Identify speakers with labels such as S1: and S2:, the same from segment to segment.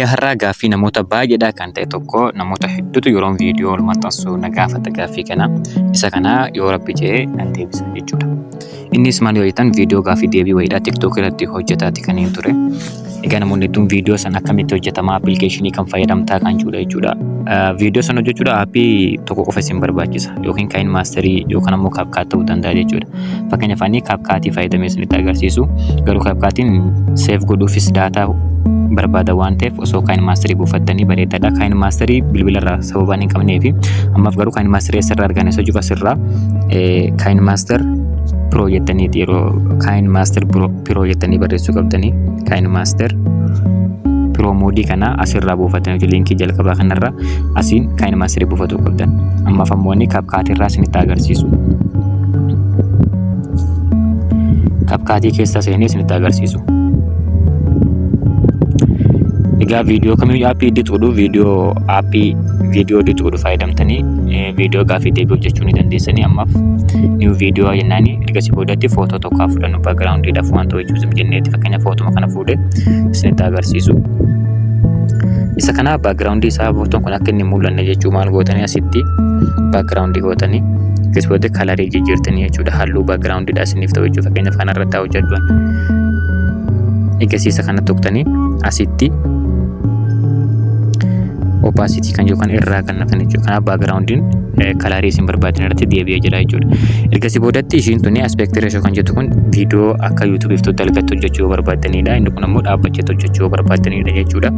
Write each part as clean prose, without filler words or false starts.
S1: har'aa gaaffii namoota baay'eedhaa kan ta'e tokko namoota hedduutu yeroo viidiyoo ol maxxansu na gaafata gaaffii kana. Isa kana yoo rabbi jedhee nan deebisa jechuudha. Innis maal yoo jettan viidiyoo gaaffii deebii wayiidhaa TikTok irratti hojjetaati kan hin ture. Egaa namoonni hedduun viidiyoo sana akkamitti hojjetama appilikeeshinii kan fayyadamtaa kan jechuudha. Viidiyoo sana hojjechuudha aappii tokko qofa isin barbaachisa yookiin Kayin Maasterii yookaan ammoo Kaapkaat ta'uu danda'a jechuudha. Fakkeenyaaf ani Kaapkaatii fayyadamee isinitti agarsiisu garuu Kaapkaatiin seef godhuufis daataa barbaada waan ta'eef osoo Kayin Maasterii buufattanii bareedaadha. Kayin Maasterii bilbilarraa sababaan hin qabneefi ammaaf garuu Kayin Maasterii asirraa arganeessa jiru asirraa Kayin Maaster Pro jettaniiti yeroo Kayin Maaster Pro jettanii barreessuu qabdanii Kayin Maaster Pro moodii kana asirraa buufatanii liinkii jalqabaa kanarraa asiin Kayin Maasterii buufatuu qabdan. Ammaaf ammoo inni Kaapkaatirraa isinitti agarsiisu. Kaapkaatii keessa seenee isinitti agarsiisu. Egaa viidiyoo kamiyyuu aappii edituudhu viidiyoo edituudhu fayyadamtanii viidiyoo gaaffii deebii hojjechuu ni dandeessanii. Ammaaf niw viidiyoo jennaani ergasii boodatti footoo tokko haa fudhannu baakgiraawundiidhaaf waan ta'u jechuudha jenneeti fakkeenya footuma kana fuudhee isinitti agarsiisu. Isa kana baakgiraawundii isaa footoon kun akka inni mul'anne jechuu maal gootanii asitti baakgiraawundii gootanii ergasii boodatti kalarii jijjiirtanii jechuudha halluu baakgiraawundiidhaa isiniif ta'u jechuudha fakkeenyaaf kanarratti haa hojjedhuun. Ergasii isa kana tuqtanii asitti opacity kan yookaan irraa kan naqan jechuudha. Kanaaf baakgiraawundiin kalarii isin barbaadan irratti deebi'ee jira jechuudha. Ergasii boodatti ishiin tuni aspect ratio kan jettu kun viidiyoo akka yuutuubiif dalgatti hojjechuu yoo barbaadanidha. Inni kun ammoo dhaabbacheetti hojjechuu yoo barbaadanidha jechuudha.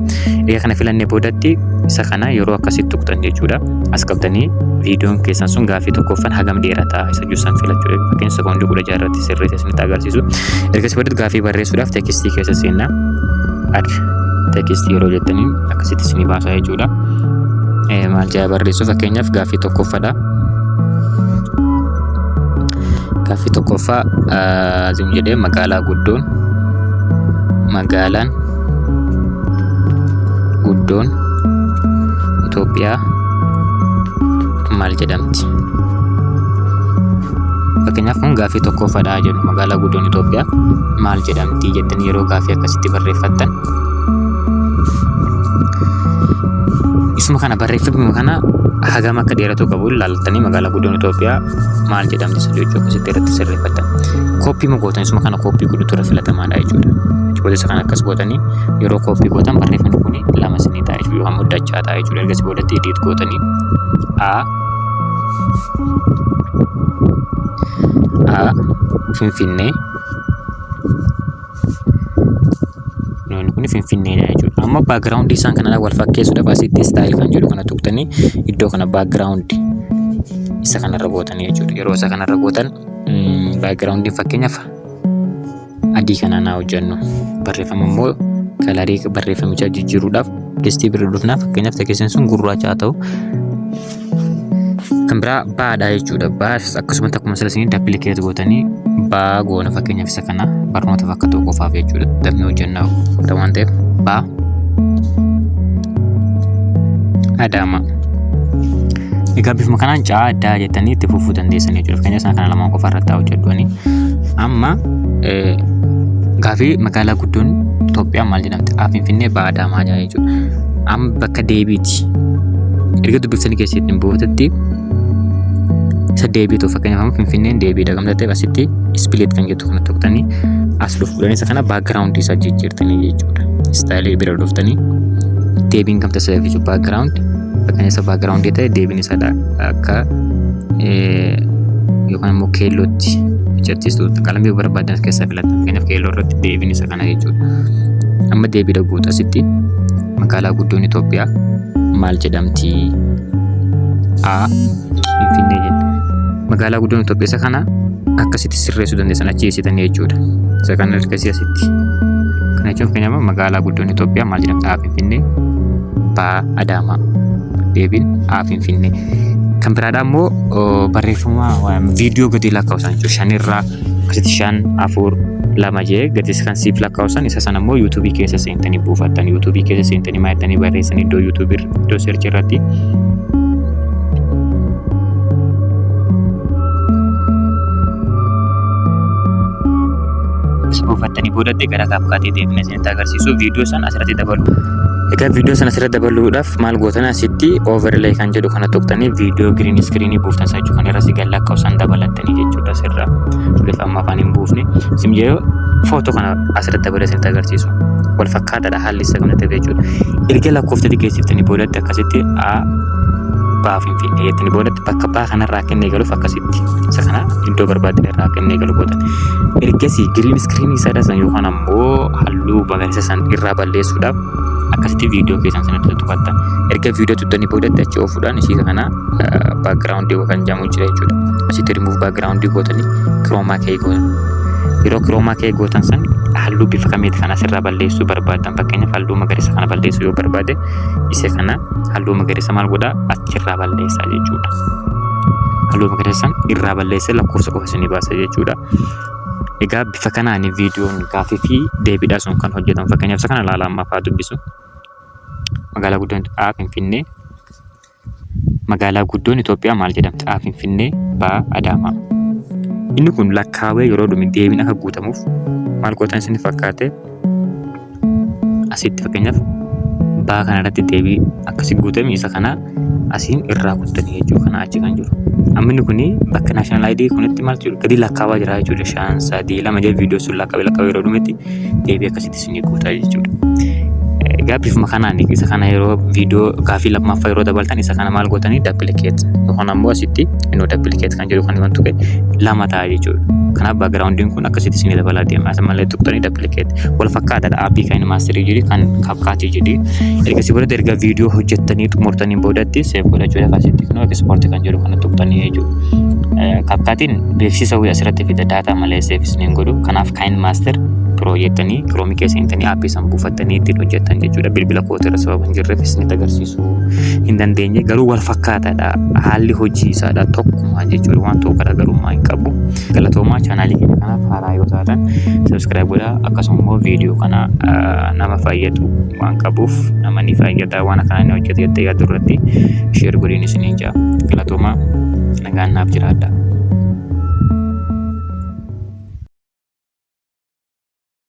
S1: Egaa kana filannee boodatti isa kana yeroo akkasitti tuqxan jechuudha. As qabdanii viidiyoon keessan sun gaaffii tokkoffaan hagam dheerataa isa juusan filachuudha. Fakkeenya sekoondii 16 irratti sirriitti isinitti agarsiisu. Ergasii boodatti gaaffii barreessuudhaaf teekstii keessa seenaa teekstii yeroo jettanii akkasitti isinii baasaa jechuudha. Maal jedhaa barreessu fakkeenyaaf gaaffii tokkoffaadha. Gaaffii tokkoffaa azim jedhee magaalaan guddoon Itoophiyaa maal jedhamti? Fakkeenyaaf kun gaaffii tokkoffaadha jedhu magaalaa guddoon Itoophiyaa maal jedhamti jettanii yeroo gaaffii akkasitti barreeffattan isuma kana barreeffamni kana hagam akka dheeratu qabu ilaaltanii magaalaa guddoon Itoophiyaa maal jedhamti jechuu akkasitti irratti sirreeffatan. Kooppii gootan isuma kana kooppii godhutu irra filatamaadha jechuudha. Boodessa kana akkas gootanii yeroo kooppii gootan barreeffamni kun lama isinii ta'a jechuudha yookaan muddachaa ta'a jechuudha. Ergasii boodatti edit gootanii Finfinnee kun Finfinneedha jechuudha. Amma baakgiraawundii isaan kanadha wal fakkeessuudhaaf asitti istaayil kan jedhu kana tuqtanii iddoo kana baakgiraawundii isa kanarra gootanii jechuudha. Yeroo isa kanarra gootan baakgiraawundiin fakkeenyaaf adii kanaan haa hojjennu. Barreeffama immoo kalarii barreeffamicha jijjiiruudhaaf destii bira dhufnaaf fakkeenyaaf teekistiin sun gurraacha haa ta'u. Kan biraa baadha jechuudha. Baas akkasumatti akkuma salasiin dappilikeet gootanii baa goona fakkeenyaaf isa kana barnootaaf akka ta'u qofaaf jechuudha. Damee hojjennaa waan ta'eef baa Adaama. Egaa bifuma kanaan caa addaa jettanii itti fufuu dandeessan jechuudha. Fakkeenyaaf isaan kana lamaan qofa irratti haa hojjedhuuni. Amma gaaffii magaalaa guddoon Itoophiyaa maal jedhamti? Finfinnee baa Adaamaa jechuudha. Amma bakka deebiiti. Erga dubbiftanii keessatti buufatatti isa deebiitu fakkeenyaaf Finfinneen deebiidha gamtaa ta'e asitti ispileet kan jettu kana tuqtanii as dhufuudhaan isa kana baakgiraawundii isaa jijjiirtanii jechuudha. Istaayilii bira dhuftanii deebiin gamtaa isaa jechuudha baakgiraawundi fakkeenya isa baakgiraawundii ta'e deebiin isaadha akka yookaan immoo keellootti jechisiistu qalamii barbaadan keessaa filatan fakkeenyaaf keelloo irratti deebiin isa kana jechuudha. Amma deebiidha guutu asitti magaalaa guddoon Itoophiyaa maal jedhamti? Finfinnee jenna. Magaalaa guddoon Itoophiyaa isa kana akkasitti sirreessuu dandeessan achi eessitanii jechuudha. Isa kana ergasii asitti. Kana jechuun fakkeenyaaf magaalaa guddoon Itoophiyaa maal jedhamti? Finfinnee baa Adaamaa. Deebiin Finfinnee. Kan biraadhaa immoo barreeffama viidiyoo gadi lakkaa'usan jechuudha. 5 irraa akkasitti 5, 4, 2 jee gadi kan siif lakkaa'usan isa sana immoo yuutuubii keessa seentanii buufattan. Yuutuubii keessa seentanii maallattanii barreessanii iddoo yuutuubii iddoo seerchi irratti buufattanii boodatti gara Kaapkaatii deebinee isinitti agarsiisu viidiyoo san asirratti dabalu. Egaa viidiyoo sana asirratti dabaluudhaaf maal gootan asitti overlay kan jedhu kana tuqxanii viidiyoo green screen buuftan isaa jechuudha. Kan irra si galla akka osoo dabalattanii jechuudha sirraa. Bifa amma afaan hin buufne. Simjee footoo kana asirratti dabalatanii agarsiisu. Wal fakkaataadha haalli isa kana ta'e jechuudha. Erga lakkoofsa dhiyeessiftanii boodatti akkasitti baaf hin finne jettanii boodatti bakka baa kanarraa kennee galuuf akkasitti isa kana iddoo barbaaddan irraa kennee galu gootan. Ergasii green screen isaa san yookaan ammoo halluu magariisa san irraa balleessuudhaaf akkasitti viidiyoo keessan sanatti tuqattan. Erga viidiyoo tuttanii boodatti achi oofuudhaan ishii kana background kan jedhamu jira jechuudha. Asitti remove background gootanii chroma key gootan. Yeroo chroma key gootan san halluu bifa kamiiti kana asirraa balleessuu barbaaddan. Fakkeenyaaf halluu magariisa kana balleessuu yoo barbaade isa kana halluu magariisa maal godhaa achirraa balleessaa jechuudha. Halluu magariisa san irraa balleessee lakkoofsa qofa isinii baasa jechuudha. Egaa bifa kanaan viidiyoon gaafii fi deebiidhaa sun kan hojjetamu. Fakkeenyaaf isa kana ilaalaa amma fa'aa dubbisu. Magaalaa guddoon Finfinnee. Magaalaa guddoon Itoophiyaa maal jedhamti? Finfinnee baa Adaamaa. Inni kun lakkaawee yeroo dhume deebiin akka guutamuuf maal gootan isin fakkaate asitti fakkeenyaaf baa kanarratti deebii akkasi guutame isa kana asiin irraa kuttanii jechuudha. Kana achi kan jiru. Amma inni kuni bakka national ID kunitti maal jiru gadi lakkaawaa jira jechuudha. 5 3 2 jedhee viidiyoo sun lakkaawee yeroo dhumetti deebii akkasitti isin guutaa jechuudha. Egaa bifuma kanaan isa kana yeroo viidiyoo gaafii lammaffaa yeroo dabaltan isa kana maal gootanii duplicate yookaan ammoo asitti innoo duplicate kan jedhu kan wantu ta'e lama ta'a jechuudha. Kanaaf backgroundiin kun akkasitti isin dabalaa deema. Asa malee tuqxanii duplicate wal fakkaataadha. Aappii kan maasterii jedhi kan CapCut jedhi. Ergasii boodatti erga viidiyoo hojjettanii xumurtanii boodatti save godhachuudhaaf asitti kunoo export kan jedhu kana tuqxanii jechuudha. CapCutiin beeksisa asirratti fida data malee save isin godhu. Kanaaf kan master Pro jettanii Chrome keessa intanii aappii san buufattanii ittiin hojjettan jechuudha. Bilbila kootirra sababa hin jirreef isinitti agarsiisuu hin dandeenye. Garuu wal fakkaataadha. Haalli hojii isaadha tokkuma jechuudha. Waan tokko garaagarummaa hin qabu. Galatoomaa chaanaalii keenya kanaaf haaraa yoo taatan subscribe godhaa. Akkasuma immoo viidiyoo kana nama fayyadu waan qabuuf nama ni fayyada waan akkanaa inni hojjete jettee yaaddu irratti share godhiin isiniin jaa. Galatoomaa nagaan naaf jiraadha.